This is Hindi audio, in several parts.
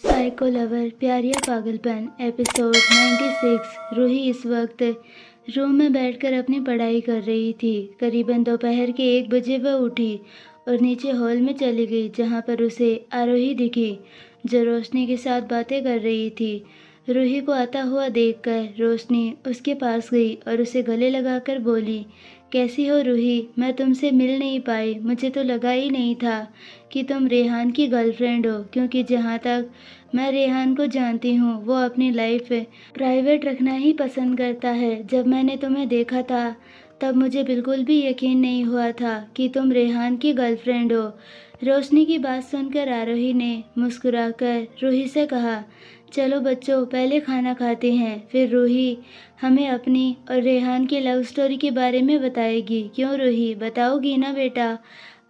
साइको लवर प्यार या पागलपन एपिसोड 96। रूही इस वक्त रूम में बैठकर अपनी पढ़ाई कर रही थी। करीबन दोपहर के 1 बजे वह उठी और नीचे हॉल में चली गई, जहां पर उसे आरोही दिखी जो रोशनी के साथ बातें कर रही थी। रूही को आता हुआ देखकर रोशनी उसके पास गई और उसे गले लगाकर बोली, कैसी हो रूही? मैं तुमसे मिल नहीं पाई। मुझे तो लगा ही नहीं था कि तुम रेहान की गर्लफ्रेंड हो, क्योंकि जहाँ तक मैं रेहान को जानती हूँ वो अपनी लाइफ प्राइवेट रखना ही पसंद करता है। जब मैंने तुम्हें देखा था तब मुझे बिल्कुल भी यकीन नहीं हुआ था कि तुम रेहान की गर्लफ्रेंड हो। रोशनी की बात सुनकर आरोही ने मुस्कुराकर रूही से कहा, चलो बच्चों, पहले खाना खाते हैं, फिर रूही हमें अपनी और रेहान की लव स्टोरी के बारे में बताएगी। क्यों रूही, बताओगी ना बेटा?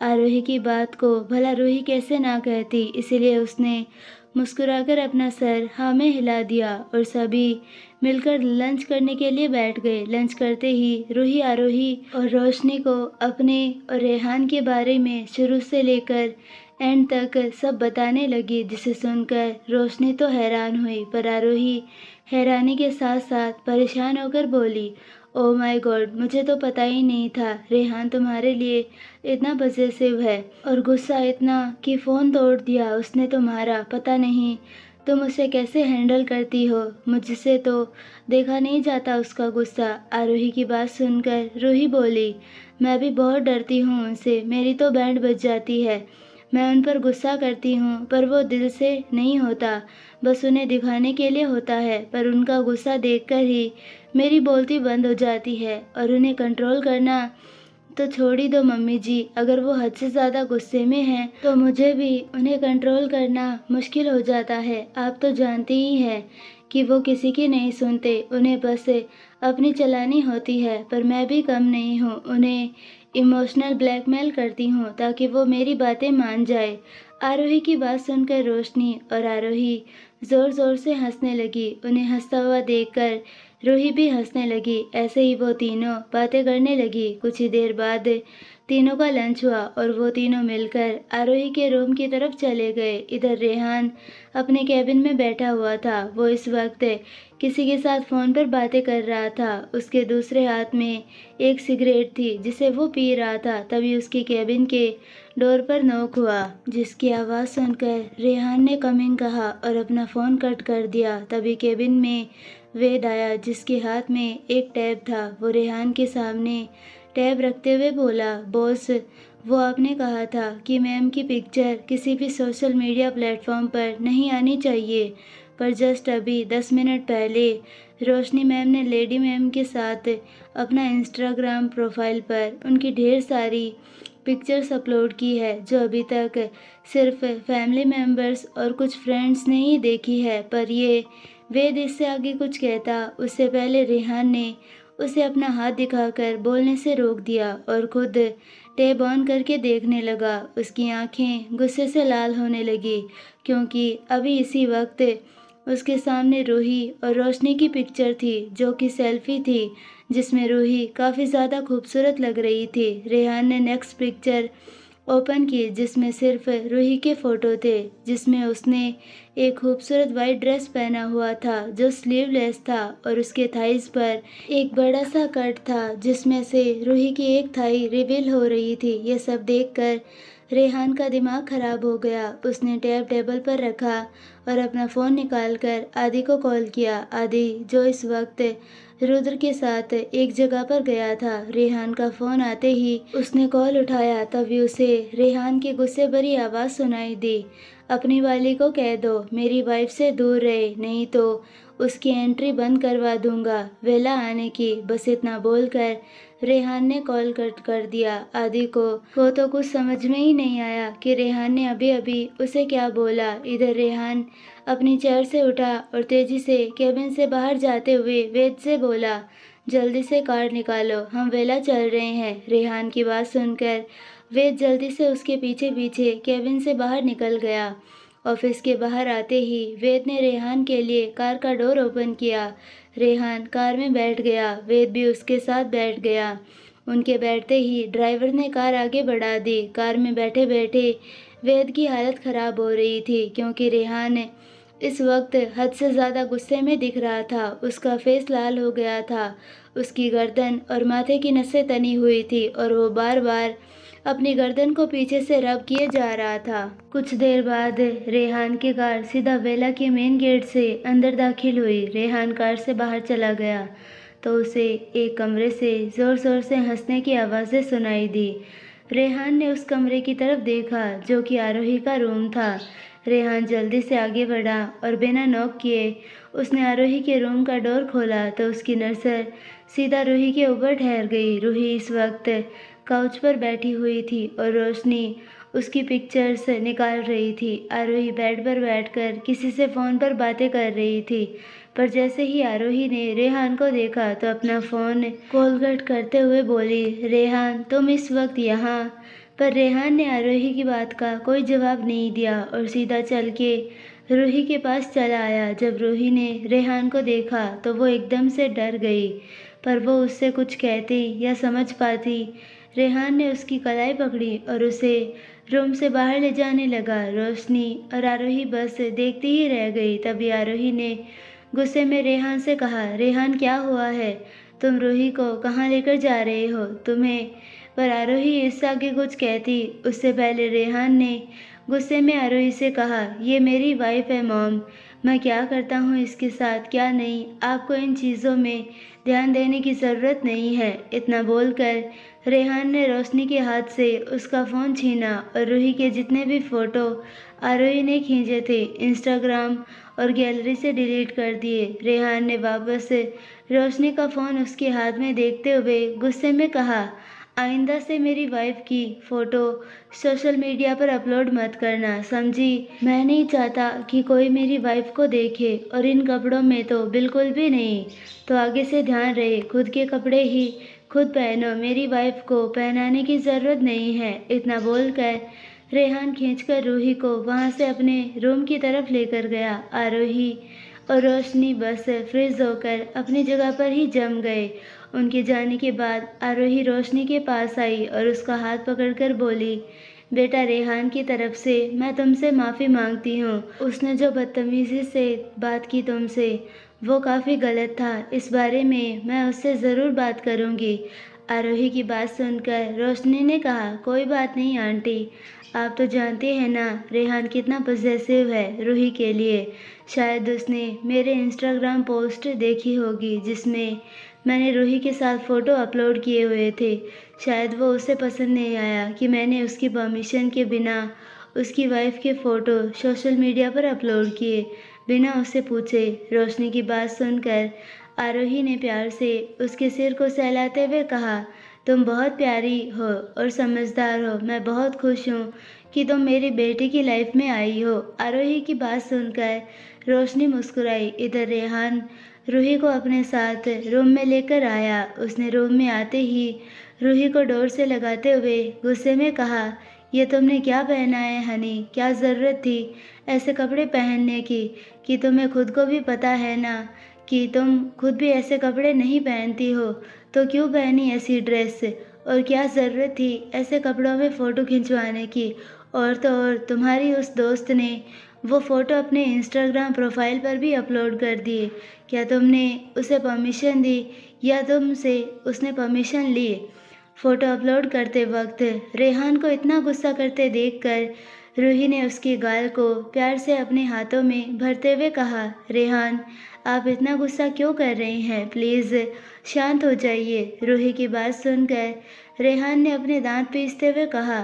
आरोही की बात को भला रूही कैसे ना कहती, इसीलिए उसने मुस्कुराकर अपना सर हाँ में हिला दिया और सभी मिलकर लंच करने के लिए बैठ गए। लंच करते ही रूही आरोही और रोशनी को अपने और रेहान के बारे में शुरू से लेकर एंड तक सब बताने लगी, जिसे सुनकर रोशनी तो हैरान हुई, पर आरोही हैरानी के साथ साथ परेशान होकर बोली, ओह माय गॉड, मुझे तो पता ही नहीं था रेहान तुम्हारे लिए इतना पजेसिव है और गुस्सा इतना कि फ़ोन तोड़ दिया उसने तुम्हारा। पता नहीं तुम उसे कैसे हैंडल करती हो, मुझसे तो देखा नहीं जाता उसका गुस्सा। आरोही की बात सुनकर रूही बोली, मैं भी बहुत डरती हूँ उनसे, मेरी तो बैंड बज जाती है। मैं उन पर गुस्सा करती हूँ पर वो दिल से नहीं होता, बस उन्हें दिखाने के लिए होता है। पर उनका गुस्सा देखकर ही मेरी बोलती बंद हो जाती है और उन्हें कंट्रोल करना तो छोड़ ही दो मम्मी जी। अगर वो हद से ज़्यादा गुस्से में हैं तो मुझे भी उन्हें कंट्रोल करना मुश्किल हो जाता है। आप तो जानती ही हैं कि वो किसी की नहीं सुनते, उन्हें बस अपनी चलानी होती है। पर मैं भी कम नहीं हूँ, उन्हें इमोशनल ब्लैकमेल करती हूँ ताकि वो मेरी बातें मान जाए। आरोही की बात सुनकर रोशनी और आरोही ज़ोर ज़ोर से हंसने लगी। उन्हें हंसता हुआ देखकर रूही भी हंसने लगी। ऐसे ही वो तीनों बातें करने लगी। कुछ ही देर बाद तीनों का लंच हुआ और वो तीनों मिलकर आरोही के रूम की तरफ चले गए। इधर रेहान अपने कैबिन में बैठा हुआ था। वो इस वक्त किसी के साथ फ़ोन पर बातें कर रहा था। उसके दूसरे हाथ में एक सिगरेट थी जिसे वो पी रहा था। तभी उसकी कैबिन के डोर पर नॉक हुआ, जिसकी आवाज़ सुनकर रेहान ने कमिंग कहा और अपना फ़ोन कट कर दिया। तभी कैबिन में वेद आया, जिसके हाथ में एक टैब था। वो रेहान के सामने टैब रखते हुए बोला, बॉस, वो आपने कहा था कि मैम की पिक्चर किसी भी सोशल मीडिया प्लेटफॉर्म पर नहीं आनी चाहिए, पर जस्ट अभी 10 मिनट पहले रोशनी मैम ने लेडी मैम के साथ अपना इंस्टाग्राम प्रोफाइल पर उनकी ढेर सारी पिक्चर्स अपलोड की है, जो अभी तक सिर्फ फैमिली मेम्बर्स और कुछ फ्रेंड्स ने ही देखी है। पर ये वेद इससे आगे कुछ कहता उससे पहले रेहान ने उसे अपना हाथ दिखाकर बोलने से रोक दिया और खुद टैब ऑन करके देखने लगा। उसकी आंखें गुस्से से लाल होने लगी, क्योंकि अभी इसी वक्त उसके सामने रूही और रोशनी की पिक्चर थी, जो कि सेल्फी थी, जिसमें रूही काफ़ी ज़्यादा खूबसूरत लग रही थी। रेहान ने नेक्स्ट पिक्चर ओपन की, जिसमें सिर्फ रूही के फ़ोटो थे, जिसमें उसने एक खूबसूरत वाइट ड्रेस पहना हुआ था जो स्लीवलेस था और उसके थाइस पर एक बड़ा सा कट था, जिसमें से रूही की एक थाई रिवील हो रही थी। ये सब देखकर रेहान का दिमाग खराब हो गया। उसने टैब टेबल पर रखा और अपना फ़ोन निकालकर आदि को कॉल किया। आदि, जो इस वक्त रुद्र के साथ एक जगह पर गया था। रेहान का फ़ोन आते ही उसने कॉल उठाया। तभी उसे रेहान की गुस्से भरी आवाज़ सुनाई दी, अपनी वाली को कह दो मेरी वाइफ से दूर रहे, नहीं तो उसकी एंट्री बंद करवा दूंगा वेला आने की। बस इतना बोलकर रेहान ने कॉल कट कर दिया। आदि को तो कुछ समझ में ही नहीं आया कि रेहान ने अभी अभी उसे क्या बोला। इधर रेहान अपनी चेयर से उठा और तेजी से केबिन से बाहर जाते हुए वेद से बोला, जल्दी से कार निकालो, हम वेला चल रहे हैं। रेहान की बात सुनकर वेद जल्दी से उसके पीछे पीछे केबिन से बाहर निकल गया। ऑफिस के बाहर आते ही वेद ने रेहान के लिए कार का डोर ओपन किया। रेहान कार में बैठ गया, वेद भी उसके साथ बैठ गया। उनके बैठते ही ड्राइवर ने कार आगे बढ़ा दी। कार में बैठे बैठे वेद की हालत ख़राब हो रही थी क्योंकि रेहान इस वक्त हद से ज़्यादा गुस्से में दिख रहा था। उसका फेस लाल हो गया था, उसकी गर्दन और माथे की नसें तनी हुई थी और वो बार-बार अपनी गर्दन को पीछे से रब किए जा रहा था। कुछ देर बाद रेहान की कार सीधा वेला के मेन गेट से अंदर दाखिल हुई। रेहान कार से बाहर चला गया तो उसे एक कमरे से ज़ोर-ज़ोर से हंसने की आवाज़ें सुनाई दी। रेहान ने उस कमरे की तरफ देखा जो कि आरोही का रूम था। रेहान जल्दी से आगे बढ़ा और बिना नॉक किए उसने आरोही के रूम का डोर खोला तो उसकी नज़र सीधा रूही के ऊपर ठहर गई। रूही इस वक्त काउच पर बैठी हुई थी और रोशनी उसकी पिक्चर्स निकाल रही थी। आरोही बेड पर बैठकर किसी से फ़ोन पर बातें कर रही थी, पर जैसे ही आरोही ने रेहान को देखा तो अपना फ़ोन कॉल कट करते हुए बोली, रेहान तुम इस वक्त यहाँ? पर रेहान ने आरोही की बात का कोई जवाब नहीं दिया और सीधा चल के रूही के पास चला आया। जब रूही ने रेहान को देखा तो वो एकदम से डर गई, पर वो उससे कुछ कहती या समझ पाती। रेहान ने उसकी कलाई पकड़ी और उसे रूम से बाहर ले जाने लगा। रोशनी और आरोही बस देखती ही रह गई। तभी आरोही ने गुस्से में रेहान से कहा, रेहान क्या हुआ है? तुम रूही को कहाँ लेकर जा रहे हो? तुम्हें? पर आरोही इससे आगे कुछ कहती उससे पहले रेहान ने गुस्से में आरोही से कहा, ये मेरी वाइफ है मॉम, मैं क्या करता हूँ इसके साथ क्या नहीं, आपको इन चीज़ों में ध्यान देने की ज़रूरत नहीं है। इतना बोलकर रेहान ने रोशनी के हाथ से उसका फ़ोन छीना और रूही के जितने भी फ़ोटो आरोही ने खींचे थे इंस्टाग्राम और गैलरी से डिलीट कर दिए। रेहान ने वापस रोशनी का फ़ोन उसके हाथ में देखते हुए गुस्से में कहा, आइंदा से मेरी वाइफ की फ़ोटो सोशल मीडिया पर अपलोड मत करना, समझी? मैं नहीं चाहता कि कोई मेरी वाइफ को देखे और इन कपड़ों में तो बिल्कुल भी नहीं। तो आगे से ध्यान रहे, खुद के कपड़े ही खुद पहनो, मेरी वाइफ को पहनाने की ज़रूरत नहीं है। इतना बोलकर रेहान खींचकर रूही को वहाँ से अपने रूम की तरफ लेकर गया। आरोही और रोशनी बस फ्रीज होकर अपनी जगह पर ही जम गए। उनके जाने के बाद आरोही रोशनी के पास आई और उसका हाथ पकड़कर बोली, बेटा रेहान की तरफ से मैं तुमसे माफ़ी मांगती हूँ। उसने जो बदतमीज़ी से बात की तुमसे वो काफ़ी गलत था। इस बारे में मैं उससे ज़रूर बात करूँगी। आरोही की बात सुनकर रोशनी ने कहा, कोई बात नहीं आंटी, आप तो जानते हैं ना रेहान कितना पॉसेसिव है रूही के लिए। शायद उसने मेरे इंस्टाग्राम पोस्ट देखी होगी जिसमें मैंने रूही के साथ फ़ोटो अपलोड किए हुए थे। शायद वो उसे पसंद नहीं आया कि मैंने उसकी परमिशन के बिना उसकी वाइफ के फ़ोटो सोशल मीडिया पर अपलोड किए, बिना उसे पूछे। रोशनी की बात सुनकर आरोही ने प्यार से उसके सिर को सहलाते हुए कहा, तुम बहुत प्यारी हो और समझदार हो। मैं बहुत खुश हूँ कि तुम मेरी बेटी की लाइफ में आई हो। आरोही की बात सुनकर रोशनी मुस्कुराई। इधर रेहान रूही को अपने साथ रूम में लेकर आया। उसने रूम में आते ही रूही को डोर से लगाते हुए गुस्से में कहा, ये तुमने क्या पहना है हनी? क्या ज़रूरत थी ऐसे कपड़े पहनने की? कि तुम्हें खुद को भी पता है ना कि तुम खुद भी ऐसे कपड़े नहीं पहनती हो, तो क्यों पहनी ऐसी ड्रेस? और क्या ज़रूरत थी ऐसे कपड़ों में फ़ोटो खिंचवाने की? और तो और तुम्हारी उस दोस्त ने वो फ़ोटो अपने इंस्टाग्राम प्रोफाइल पर भी अपलोड कर दिए। क्या तुमने उसे परमिशन दी या तुमसे उसने परमिशन ली? फ़ोटो अपलोड करते वक्त रेहान को इतना गुस्सा करते देखकर रूही ने उसके गाल को प्यार से अपने हाथों में भरते हुए कहा, रेहान आप इतना गुस्सा क्यों कर रहे हैं? प्लीज़ शांत हो जाइए। रूही की बात सुनकर रेहान ने अपने दांत पीसते हुए कहा,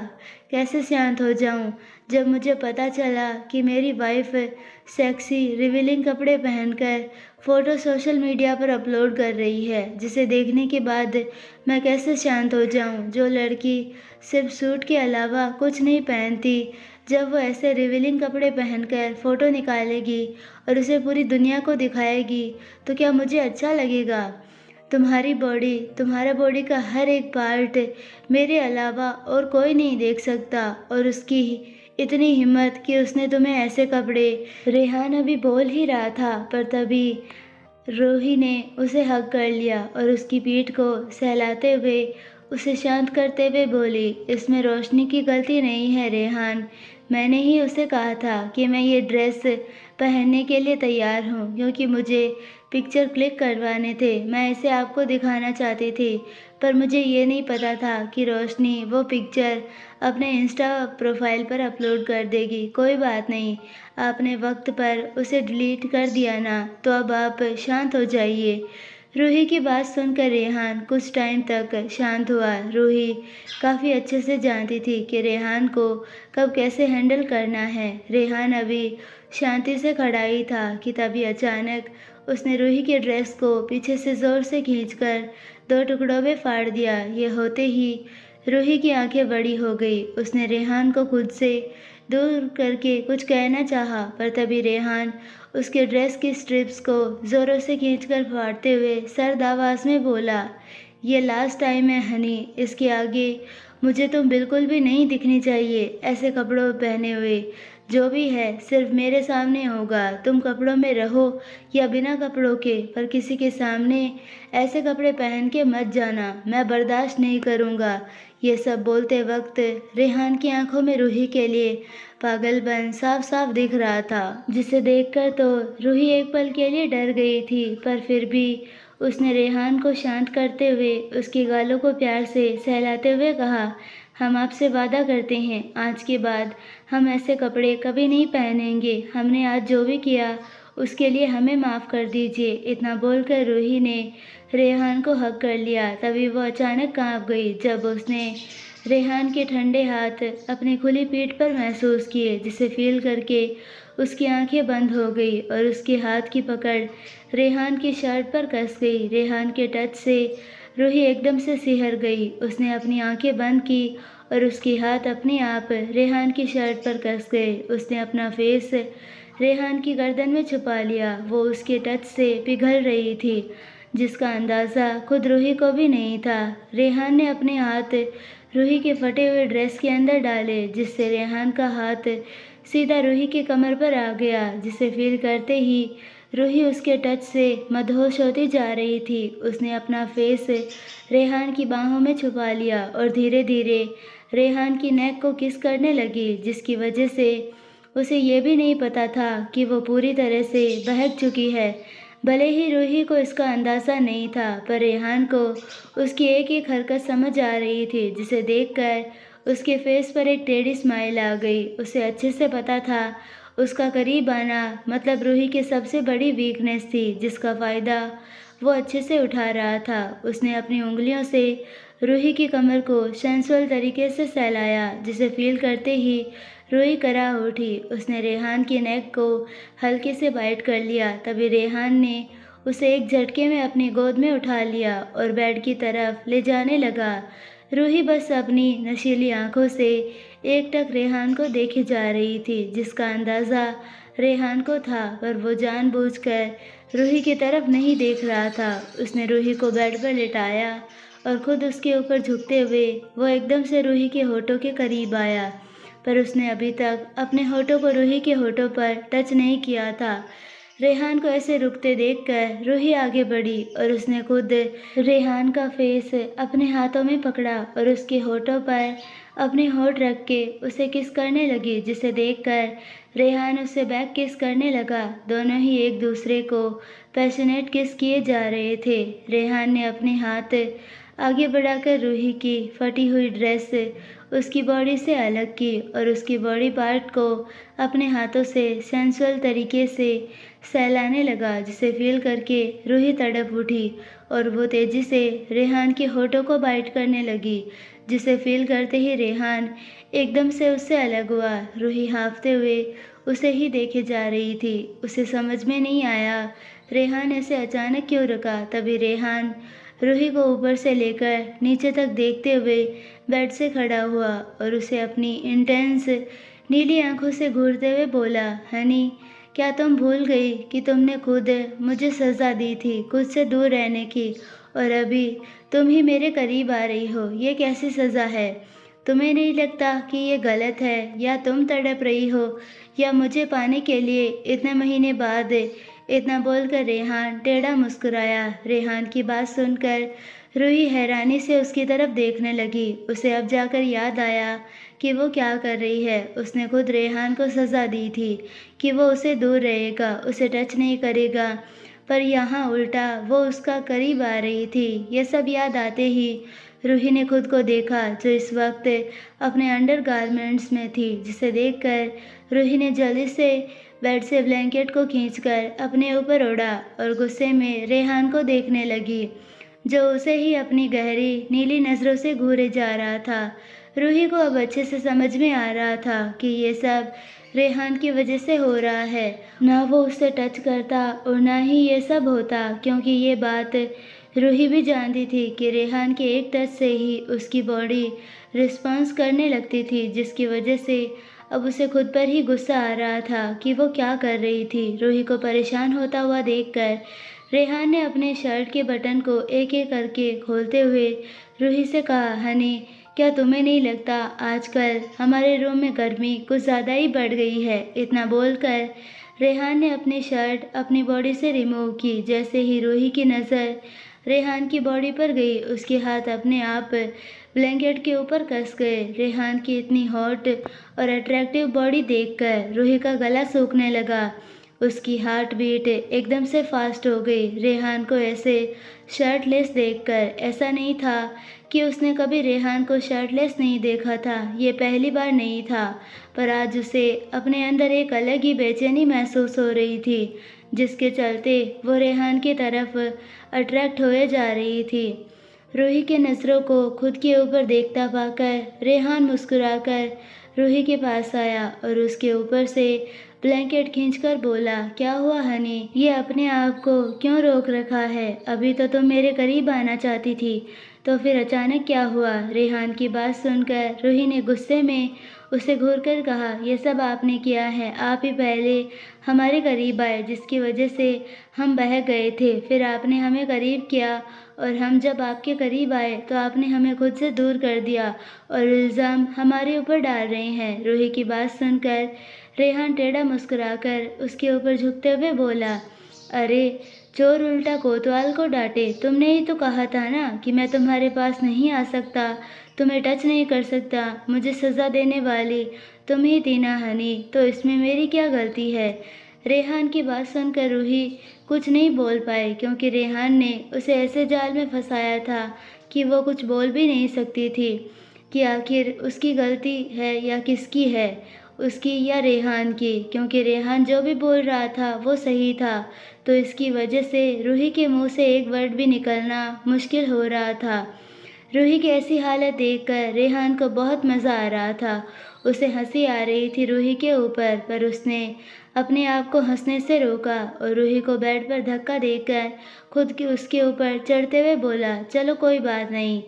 कैसे शांत हो जाऊं जब मुझे पता चला कि मेरी वाइफ सेक्सी रिवीलिंग कपड़े पहनकर फ़ोटो सोशल मीडिया पर अपलोड कर रही है, जिसे देखने के बाद मैं कैसे शांत हो जाऊं? जो लड़की सिर्फ सूट के अलावा कुछ नहीं पहनती, जब वो ऐसे रिवीलिंग कपड़े पहनकर फ़ोटो निकालेगी और उसे पूरी दुनिया को दिखाएगी, तो क्या मुझे अच्छा लगेगा? तुम्हारी बॉडी, तुम्हारा बॉडी का हर एक पार्ट मेरे अलावा और कोई नहीं देख सकता, और उसकी इतनी हिम्मत कि उसने तुम्हें ऐसे कपड़े। रेहान अभी बोल ही रहा था, पर तभी रूही ने उसे हग कर लिया और उसकी पीठ को सहलाते हुए उसे शांत करते हुए बोली, इसमें रोशनी की गलती नहीं है रेहान, मैंने ही उसे कहा था कि मैं ये ड्रेस पहनने के लिए तैयार हूँ, क्योंकि मुझे पिक्चर क्लिक करवाने थे। मैं इसे आपको दिखाना चाहती थी, पर मुझे ये नहीं पता था कि रोशनी वो पिक्चर अपने इंस्टा प्रोफाइल पर अपलोड कर देगी। कोई बात नहीं, आपने वक्त पर उसे डिलीट कर दिया ना, तो अब आप शांत हो जाइए। रूही की बात सुनकर रेहान कुछ टाइम तक शांत हुआ। रूही काफ़ी अच्छे से जानती थी कि रेहान को कब कैसे हैंडल करना है। रेहान अभी शांति से खड़ा ही था कि तभी अचानक उसने रूही के ड्रेस को पीछे से ज़ोर से खींचकर दो टुकड़ों में फाड़ दिया। ये होते ही रूही की आंखें बड़ी हो गई। उसने रेहान को खुद से दूर करके कुछ कहना चाहा, पर तभी रेहान उसके ड्रेस की स्ट्रिप्स को ज़ोरों से खींचकर फाड़ते हुए सर्द आवाज़ में बोला, ये लास्ट टाइम है हनी, इसके आगे मुझे तुम बिल्कुल भी नहीं दिखनी चाहिए ऐसे कपड़ों पहने हुए। जो भी है सिर्फ मेरे सामने होगा। तुम कपड़ों में रहो या बिना कपड़ों के, पर किसी के सामने ऐसे कपड़े पहन के मत जाना, मैं बर्दाश्त नहीं करूँगा। ये सब बोलते वक्त रेहान की आंखों में रूही के लिए पागलपन साफ साफ दिख रहा था, जिसे देखकर तो रूही एक पल के लिए डर गई थी, पर फिर भी उसने रेहान को शांत करते हुए उसके गालों को प्यार से सहलाते हुए कहा, हम आपसे वादा करते हैं आज के बाद हम ऐसे कपड़े कभी नहीं पहनेंगे। हमने आज जो भी किया उसके लिए हमें माफ़ कर दीजिए। इतना बोलकर रूही ने रेहान को हक कर लिया। तभी वो अचानक कांप गई जब उसने रेहान के ठंडे हाथ अपनी खुली पीठ पर महसूस किए, जिसे फील करके उसकी आंखें बंद हो गई और उसके हाथ की पकड़ रेहान की शर्ट पर कस गई। रेहान के टच से रूही एकदम से सिहर गई। उसने अपनी आंखें बंद की और उसके हाथ अपने आप रेहान की शर्ट पर कस गए। उसने अपना फेस रेहान की गर्दन में छुपा लिया। वो उसके टच से पिघल रही थी, जिसका अंदाज़ा खुद रूही को भी नहीं था। रेहान ने अपने हाथ रूही के फटे हुए ड्रेस के अंदर डाले, जिससे रेहान का हाथ सीधा रूही की कमर पर आ गया, जिसे फील करते ही रूही उसके टच से मदहोश होती जा रही थी। उसने अपना फेस रेहान की बाहों में छुपा लिया और धीरे धीरे रेहान की नेक को किस करने लगी, जिसकी वजह से उसे ये भी नहीं पता था कि वो पूरी तरह से बहक चुकी है। भले ही रूही को इसका अंदाज़ा नहीं था, पर रेहान को उसकी एक एक हरकत समझ आ रही थी, जिसे देखकर उसके फेस पर एक टेढ़ी स्माइल आ गई। उसे अच्छे से पता था उसका करीब आना मतलब रूही की सबसे बड़ी वीकनेस थी, जिसका फ़ायदा वो अच्छे से उठा रहा था। उसने अपनी उंगलियों से रूही की कमर को सेंसुअल तरीके से सहलाया, जिसे फील करते ही रूही करा उठी। उसने रेहान की नेक को हल्के से बाइट कर लिया। तभी रेहान ने उसे एक झटके में अपनी गोद में उठा लिया और बेड की तरफ ले जाने लगा। रूही बस अपनी नशीली आंखों से एकटक रेहान को देखे जा रही थी, जिसका अंदाज़ा रेहान को था, पर वो जानबूझकर रूही की तरफ नहीं देख रहा था। उसने रूही को बेड पर लेटाया और खुद उसके ऊपर झुकते हुए वो एकदम से रूही के होठों के करीब आया, पर उसने अभी तक अपने होठों को रूही के होठों पर टच नहीं किया था। रेहान को ऐसे रुकते देखकर रूही आगे बढ़ी और उसने खुद रेहान का फेस अपने हाथों में पकड़ा और उसके होठों पर अपने होठ रख के उसे किस करने लगी, जिसे देखकर रेहान उसे बैक किस करने लगा। दोनों ही एक दूसरे को पैशनेट किस किए जा रहे थे। रेहान ने अपने हाथ आगे बढ़ाकर रूही की फटी हुई ड्रेस उसकी बॉडी से अलग की और उसकी बॉडी पार्ट को अपने हाथों से सेंसुअल तरीके से सहलाने लगा, जिसे फील करके रूही तड़प उठी और वो तेजी से रेहान के होठों को बाइट करने लगी, जिसे फील करते ही रेहान एकदम से उससे अलग हुआ। रूही हाँफते हुए उसे ही देखे जा रही थी। उसे समझ में नहीं आया रेहान ऐसे अचानक क्यों रुका। तभी रेहान रूही को ऊपर से लेकर नीचे तक देखते हुए बेड से खड़ा हुआ और उसे अपनी इंटेंस नीली आंखों से घूरते हुए बोला, हनी, क्या तुम भूल गई कि तुमने खुद मुझे सज़ा दी थी खुद से दूर रहने की, और अभी तुम ही मेरे करीब आ रही हो। ये कैसी सज़ा है? तुम्हें नहीं लगता कि ये गलत है? या तुम तड़प रही हो या मुझे पाने के लिए इतने महीने बाद? इतना बोलकर रेहान टेढ़ा मुस्कुराया। रेहान की बात सुनकर रूही हैरानी से उसकी तरफ देखने लगी। उसे अब जाकर याद आया कि वो क्या कर रही है। उसने खुद रेहान को सज़ा दी थी कि वो उसे दूर रहेगा, उसे टच नहीं करेगा, पर यहाँ उल्टा वो उसका करीब आ रही थी। ये सब याद आते ही रूही ने खुद को देखा, जो इस वक्त अपने अंडरगारमेंट्स में थी, जिसे देखकर रूही ने जल्दी से बेड से ब्लैंकेट को खींचकर अपने ऊपर ओढ़ा और गुस्से में रेहान को देखने लगी, जो उसे ही अपनी गहरी नीली नज़रों से घूरे जा रहा था। रूही को अब अच्छे से समझ में आ रहा था कि ये सब रेहान की वजह से हो रहा है। ना वो उससे टच करता और ना ही ये सब होता, क्योंकि ये बात रूही भी जानती थी कि रेहान के एक टच से ही उसकी बॉडी रिस्पॉन्स करने लगती थी, जिसकी वजह से अब उसे खुद पर ही गुस्सा आ रहा था कि वो क्या कर रही थी। रूही को परेशान होता हुआ देखकर रेहान ने अपने शर्ट के बटन को एक एक करके खोलते हुए रूही से कहा, हनी, क्या तुम्हें नहीं लगता आजकल हमारे रूम में गर्मी कुछ ज़्यादा ही बढ़ गई है? इतना बोलकर रेहान ने अपनी शर्ट अपनी बॉडी से रिमूव की। जैसे ही रूही की नज़र रेहान की बॉडी पर गई, उसके हाथ अपने आप ब्लैंकेट के ऊपर कस गए। रेहान की इतनी हॉट और अट्रैक्टिव बॉडी देखकर रूही का गला सूखने लगा। उसकी हार्ट बीट एकदम से फास्ट हो गई। रेहान को ऐसे शर्टलेस देखकर ऐसा नहीं था कि उसने कभी रेहान को शर्टलेस नहीं देखा था, ये पहली बार नहीं था, पर आज उसे अपने अंदर एक अलग ही बेचैनी महसूस हो रही थी, जिसके चलते वो रेहान की तरफ अट्रैक्ट होए जा रही थी। रूही के नज़रों को खुद के ऊपर देखता पाकर रेहान मुस्कुराकर रूही के पास आया और उसके ऊपर से ब्लैंकेट खींचकर बोला, क्या हुआ हनी, ये अपने आप को क्यों रोक रखा है? अभी तो तुम मेरे करीब आना चाहती थी, तो फिर अचानक क्या हुआ? रेहान की बात सुनकर रूही ने गुस्से में उसे घूरकर कहा, यह सब आपने किया है, आप ही पहले हमारे करीब आए, जिसकी वजह से हम बह गए थे, फिर आपने हमें करीब किया और हम जब आपके करीब आए तो आपने हमें खुद से दूर कर दिया और इल्ज़ाम हमारे ऊपर डाल रहे हैं। रूही की बात सुनकर रेहान टेढ़ा मुस्कुराकर उसके ऊपर झुकते हुए बोला, अरे चोर उल्टा कोतवाल को डांटे, तुमने ही तो कहा था ना कि मैं तुम्हारे पास नहीं आ सकता, तुम्हें टच नहीं कर सकता, मुझे सज़ा देने वाली तुम ही थी ना हनी, तो इसमें मेरी क्या गलती है? रेहान की बात सुनकर रूही कुछ नहीं बोल पाई, क्योंकि रेहान ने उसे ऐसे जाल में फंसाया था कि वो कुछ बोल भी नहीं सकती थी कि आखिर उसकी गलती है या किसकी है, उसकी या रेहान की, क्योंकि रेहान जो भी बोल रहा था वो सही था, तो इसकी वजह से रूही के मुंह से एक वर्ड भी निकलना मुश्किल हो रहा था। रूही की ऐसी हालत देखकर रेहान को बहुत मज़ा आ रहा था। उसे हंसी आ रही थी रूही के ऊपर, पर उसने अपने आप को हंसने से रोका और रूही को बेड पर धक्का देकर खुद की उसके ऊपर चढ़ते हुए बोला, चलो कोई बात नहीं,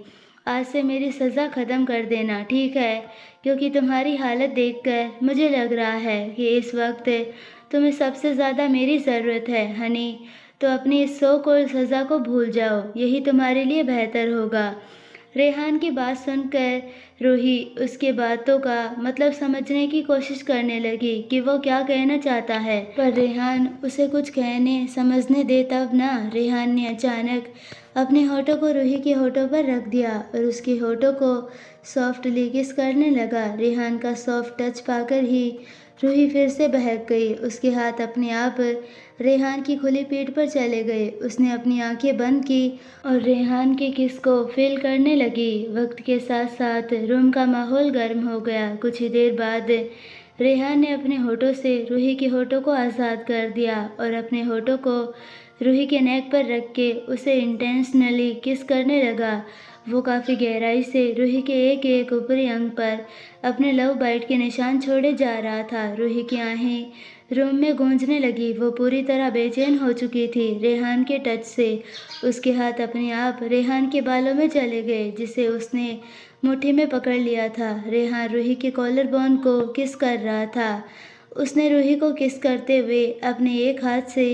आज से मेरी सज़ा ख़त्म कर देना, ठीक है? क्योंकि तुम्हारी हालत देखकर मुझे लग रहा है कि इस वक्त तुम्हें सबसे ज़्यादा मेरी ज़रूरत है हनी, तो अपनी इस सो कॉल्ड सज़ा को भूल जाओ, यही तुम्हारे लिए बेहतर होगा। रेहान की बात सुनकर रूही उसके बातों का मतलब समझने की कोशिश करने लगी कि वो क्या कहना चाहता है, पर रेहान उसे कुछ कहने समझने दे तब ना। रेहान ने अचानक अपने होठों को रूही के होठों पर रख दिया और उसके होठों को सॉफ्टली किस करने लगा। रेहान का सॉफ्ट टच पाकर ही रूही फिर से बहक गई। उसके हाथ अपने आप रेहान की खुली पीठ पर चले गए। उसने अपनी आंखें बंद की और रेहान के किस को फील करने लगी। वक्त के साथ साथ रूम का माहौल गर्म हो गया। कुछ ही देर बाद रेहान ने अपने होठों से रूही के होठों को आज़ाद कर दिया और अपने होठों को रूही के नेक पर रख के उसे इंटेंशनली किस करने लगा। वो काफ़ी गहराई से रूही के एक एक ऊपरी अंग पर अपने लव बाइट के निशान छोड़े जा रहा था। रूही की आहें रूम में गूंजने लगी। वो पूरी तरह बेचैन हो चुकी थी रेहान के टच से। उसके हाथ अपने आप रेहान के बालों में चले गए, जिसे उसने मुट्ठी में पकड़ लिया था। रेहान रूही के कॉलर बोन को किस कर रहा था। उसने रूही को किस करते हुए अपने एक हाथ से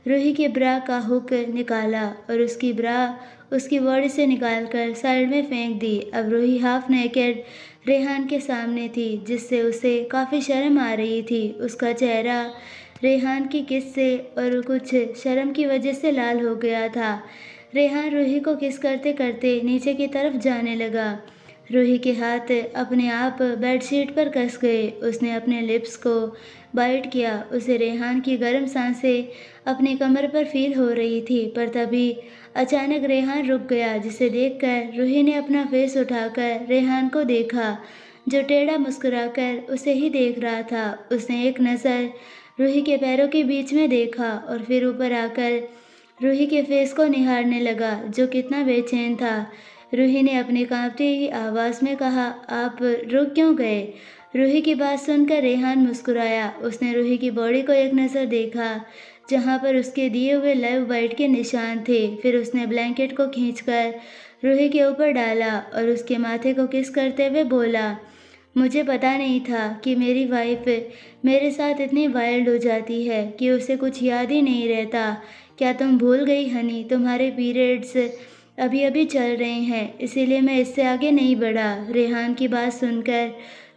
रूही के ब्रा का हुक निकाला और उसकी ब्रा उसकी बॉडी से निकालकर साइड में फेंक दी। अब रूही हाफ नेकेड रेहान के सामने थी, जिससे उसे काफ़ी शर्म आ रही थी। उसका चेहरा रेहान की किस से और कुछ शर्म की वजह से लाल हो गया था। रेहान रूही को किस करते करते नीचे की तरफ जाने लगा। रूही के हाथ अपने आप बेडशीट पर कस गए। उसने अपने लिप्स को बाइट किया। उसे रेहान की गर्म सांसें अपनी कमर पर फील हो रही थी, पर तभी अचानक रेहान रुक गया, जिसे देखकर रूही ने अपना फेस उठाकर रेहान को देखा, जो टेढ़ा मुस्कुराकर उसे ही देख रहा था। उसने एक नज़र रूही के पैरों के बीच में देखा और फिर ऊपर आकर रूही के फेस को निहारने लगा, जो कितना बेचैन था। रूही ने अपनी कांपती हुई आवाज़ में कहा, आप रुक क्यों गए? रूही की बात सुनकर रेहान मुस्कुराया। उसने रूही की बॉडी को एक नज़र देखा, जहाँ पर उसके दिए हुए लव बाइट के निशान थे। फिर उसने ब्लैंकेट को खींचकर रूही के ऊपर डाला और उसके माथे को किस करते हुए बोला, मुझे पता नहीं था कि मेरी वाइफ मेरे साथ इतनी वाइल्ड हो जाती है कि उसे कुछ याद ही नहीं रहता। क्या तुम भूल गई हनी, तुम्हारे पीरियड्स अभी अभी चल रहे हैं, इसीलिए मैं इससे आगे नहीं बढ़ा। रेहान की बात सुनकर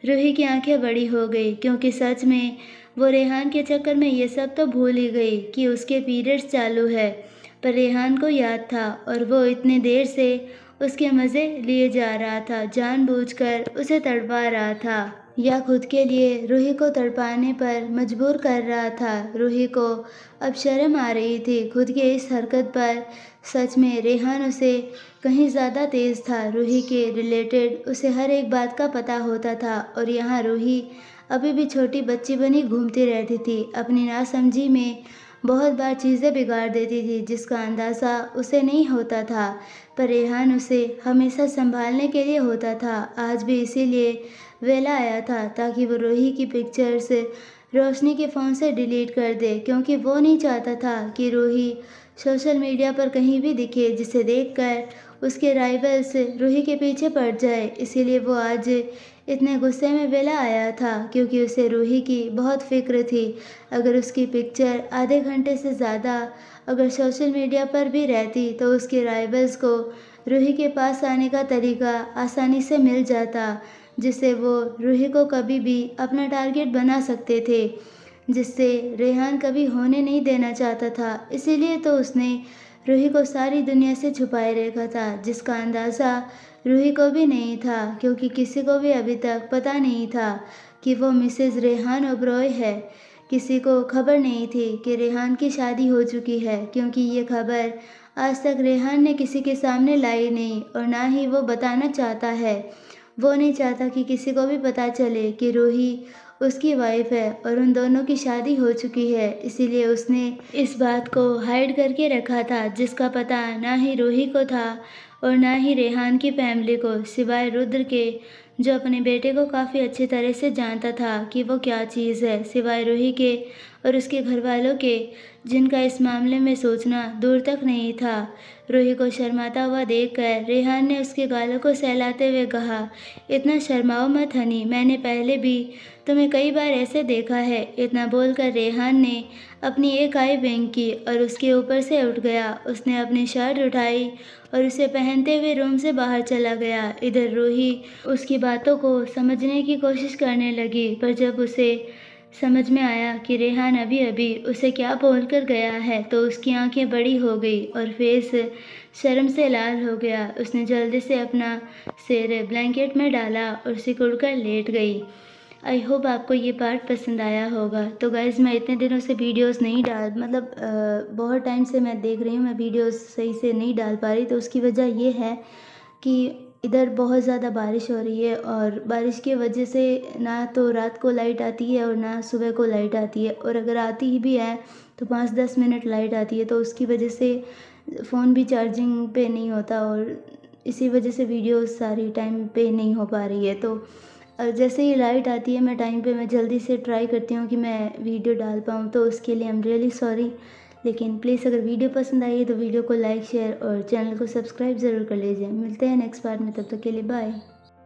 रूही की आंखें बड़ी हो गई, क्योंकि सच में वो रेहान के चक्कर में ये सब तो भूल ही गई कि उसके पीरियड्स चालू है। पर रेहान को याद था और वो इतने देर से उसके मज़े लिए जा रहा था, जानबूझकर उसे तड़पा रहा था या खुद के लिए रूही को तड़पाने पर मजबूर कर रहा था। रूही को अब शर्म आ रही थी खुद की इस हरकत पर। सच में रेहान उसे कहीं ज़्यादा तेज़ था। रूही के रिलेटेड उसे हर एक बात का पता होता था और यहाँ रूही अभी भी छोटी बच्ची बनी घूमती रहती थी। अपनी नासमझी में बहुत बार चीज़ें बिगाड़ देती थी, जिसका अंदाज़ा उसे नहीं होता था, पर रेहान उसे हमेशा संभालने के लिए होता था। आज भी इसीलिए वेला आया था, ताकि वो रूही की पिक्चर्स रोशनी के फ़ोन से डिलीट कर दे, क्योंकि वो नहीं चाहता था कि रूही सोशल मीडिया पर कहीं भी दिखे, जिसे देखकर उसके राइवल्स रूही के पीछे पड़ जाए। इसीलिए वो आज इतने गुस्से में वेला आया था, क्योंकि उसे रूही की बहुत फ़िक्र थी। अगर उसकी पिक्चर आधे घंटे से ज़्यादा अगर सोशल मीडिया पर भी रहती, तो उसके राइवल्स को रूही के पास आने का तरीका आसानी से मिल जाता, जिससे वो रूही को कभी भी अपना टारगेट बना सकते थे, जिससे रेहान कभी होने नहीं देना चाहता था। इसीलिए तो उसने रूही को सारी दुनिया से छुपाए रखा था, जिसका अंदाज़ा रूही को भी नहीं था, क्योंकि किसी को भी अभी तक पता नहीं था कि वो मिसेज़ रेहान ओबरॉय है। किसी को खबर नहीं थी कि रेहान की शादी हो चुकी है, क्योंकि ये खबर आज तक रेहान ने किसी के सामने लाई नहीं और ना ही वो बताना चाहता है। वो नहीं चाहता कि किसी को भी पता चले कि रूही उसकी वाइफ है और उन दोनों की शादी हो चुकी है। इसीलिए उसने इस बात को हाइड करके रखा था, जिसका पता ना ही रूही को था और ना ही रेहान की फैमिली को, सिवाय रुद्र के, जो अपने बेटे को काफ़ी अच्छी तरह से जानता था कि वो क्या चीज़ है, सिवाय रूही के और उसके घर वालों के, जिनका इस मामले में सोचना दूर तक नहीं था। रूही को शर्माता हुआ देखकर रेहान ने उसके गालों को सहलाते हुए कहा, इतना शर्माओ मत हनी, मैंने पहले भी तुम्हें कई बार ऐसे देखा है। इतना बोलकर रेहान ने अपनी एक आई विंक की और उसके ऊपर से उठ गया। उसने अपनी शर्ट उठाई और उसे पहनते हुए रूम से बाहर चला गया। इधर रूही उसकी बातों को समझने की कोशिश करने लगी, पर जब उसे समझ में आया कि रेहान अभी अभी उसे क्या बोलकर गया है, तो उसकी आंखें बड़ी हो गई और फेस शर्म से लाल हो गया। उसने जल्दी से अपना सिर ब्लैंकेट में डाला और सिकुड़कर लेट गई। आई होप आपको ये पार्ट पसंद आया होगा। तो गाइज़, मैं इतने दिनों से वीडियोस नहीं डाल मतलब बहुत टाइम से मैं देख रही हूँ, मैं वीडियोस सही से नहीं डाल पा रही। तो उसकी वजह ये है कि इधर बहुत ज़्यादा बारिश हो रही है और बारिश की वजह से ना तो रात को लाइट आती है और ना सुबह को लाइट आती है, और अगर आती ही भी है तो 5-10 मिनट लाइट आती है। तो उसकी वजह से फ़ोन भी चार्जिंग पे नहीं होता और इसी वजह से वीडियो सारी टाइम पे नहीं हो पा रही है। तो जैसे ही लाइट आती है मैं जल्दी से ट्राई करती हूँ कि मैं वीडियो डाल पाऊँ, तो उसके लिए आई एम रियली सॉरी। लेकिन प्लीज़ अगर वीडियो पसंद आई है तो वीडियो को लाइक, शेयर और चैनल को सब्सक्राइब ज़रूर कर लीजिए। मिलते हैं नेक्स्ट पार्ट में, तब तक के लिए बाय।